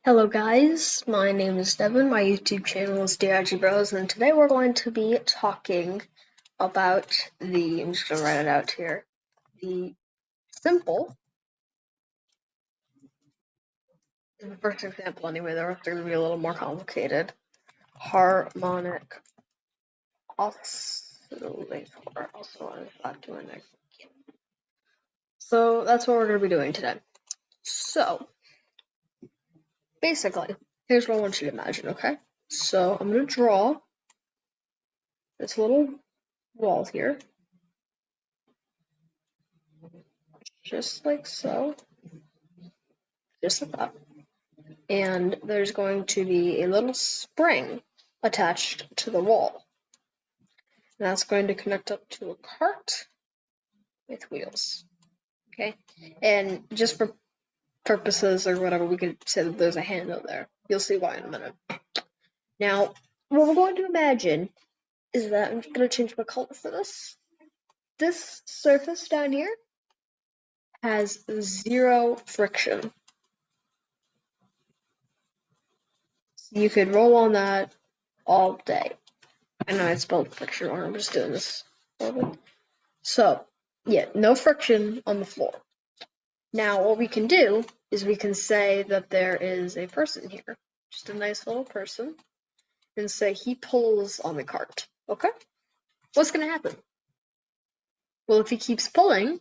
Hello guys, my name is Devin, my YouTube channel is DRG Bros, and today we're going to be talking about I'm just going to write it out here, the simple, in the first example anyway, the rest are going to be a little more complicated, harmonic oscillator, So that's what we're going to be doing today. So, basically, here's what I want you to imagine, okay? So, I'm going to draw this little wall here, just like so, just like that. And there's going to be a little spring attached to the wall. And that's going to connect up to a cart with wheels. Okay? And just for purposes or whatever, we could say that there's a handle there. You'll see why in a minute. Now, what we're going to imagine is that I'm just going to change my color for this. This surface down here has zero friction. You could roll on that all day. I know I spelled friction wrong, I'm just doing this. So, yeah, no friction on the floor. Now, what we can do is we can say that there is a person here, just a nice little person, and say he pulls on the cart. Okay? What's going to happen? Well, if he keeps pulling,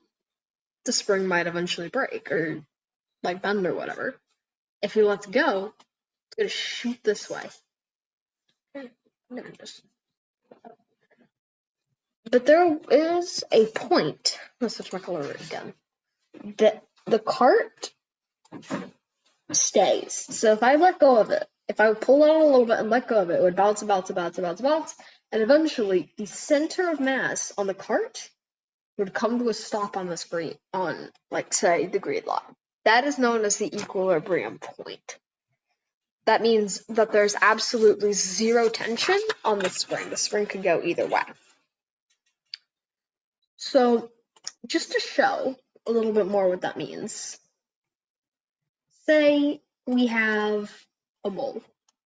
the spring might eventually break or like bend or whatever. If he lets go, it's going to shoot this way. Okay, I'm gonna just. But there is a point. Let's switch my color again. That the cart stays. So if I let go of it, if I pull it out a little bit and let go of it, it would bounce, bounce, bounce, bounce, bounce, and eventually the center of mass on the cart would come to a stop on this green, on, like, say, the green line. That is known as the equilibrium point. That means that there's absolutely zero tension on the spring. The spring could go either way. So, just to show a little bit more what that means, say we have a bowl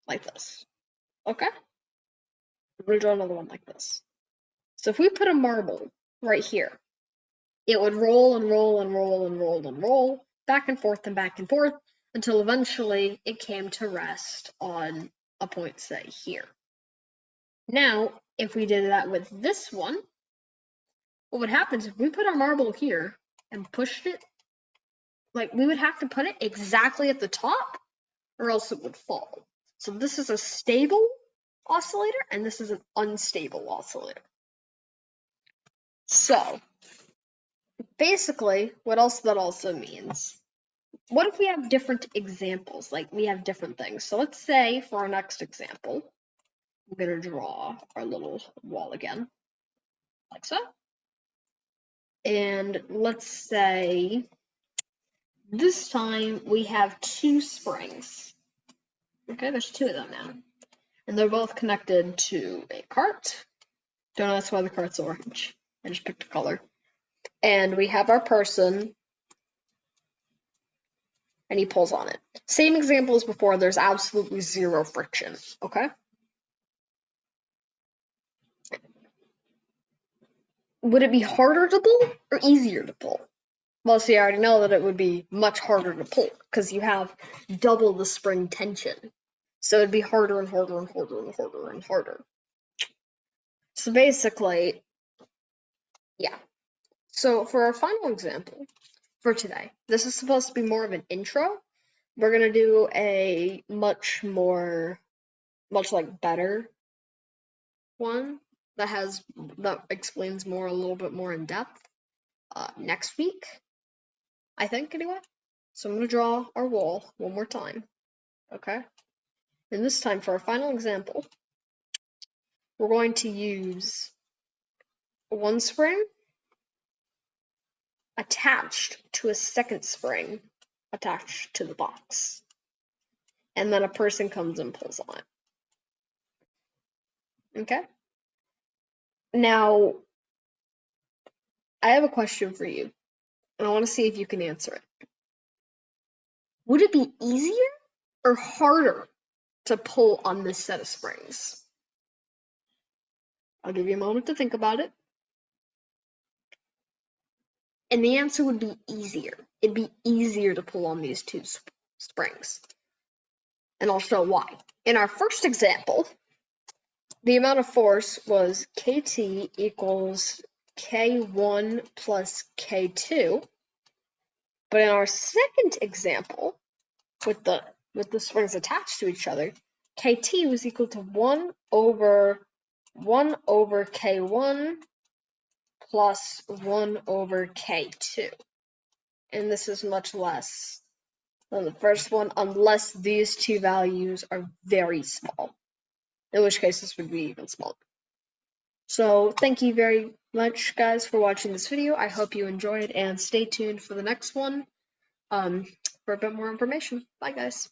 like this. Okay? We're going to draw another one like this. So if we put a marble right here, it would roll and roll and roll and roll and roll back and forth until eventually it came to rest on a point, say, here. Now, if we did that with this one, what would happen is if we put our marble here and pushed it, like, we would have to put it exactly at the top or else it would fall. So this is a stable oscillator and this is an unstable oscillator. So basically, what else that also means? What if we have different examples? Like, we have different things. So let's say for our next example, I'm going to draw our little wall again, like so. And let's say this time we have two springs. Okay, there's two of them now. And they're both connected to a cart. Don't know that's why the cart's orange. I just picked a color. And we have our person, and he pulls on it. Same example as before, there's absolutely zero friction, okay? Would it be harder to pull or easier to pull? Well, see, I already know that it would be much harder to pull because you have double the spring tension. So it'd be harder and harder and harder and harder and harder. So basically, yeah. So for our final example for today, this is supposed to be more of an intro. We're going to do a much like better one that explains more, a little bit more in depth next week, I think, anyway. So I'm going to draw our wall one more time, okay? And this time for our final example, we're going to use one spring attached to a second spring attached to the box. And then a person comes and pulls on it. Okay? Now, I have a question for you, and I want to see if you can answer it. Would it be easier or harder to pull on this set of springs? I'll give you a moment to think about it. And the answer would be easier. It'd be easier to pull on these two springs. And I'll show why. In our first example, the amount of force was Kt equals K1 plus K2. But in our second example, with the springs attached to each other, Kt was equal to 1 over K1 plus 1 over K2. And this is much less than the first one, unless these two values are very small, in which case this would be even smaller. So thank you very much, guys, for watching this video. I hope you enjoyed, and stay tuned for the next one for a bit more information. Bye, guys.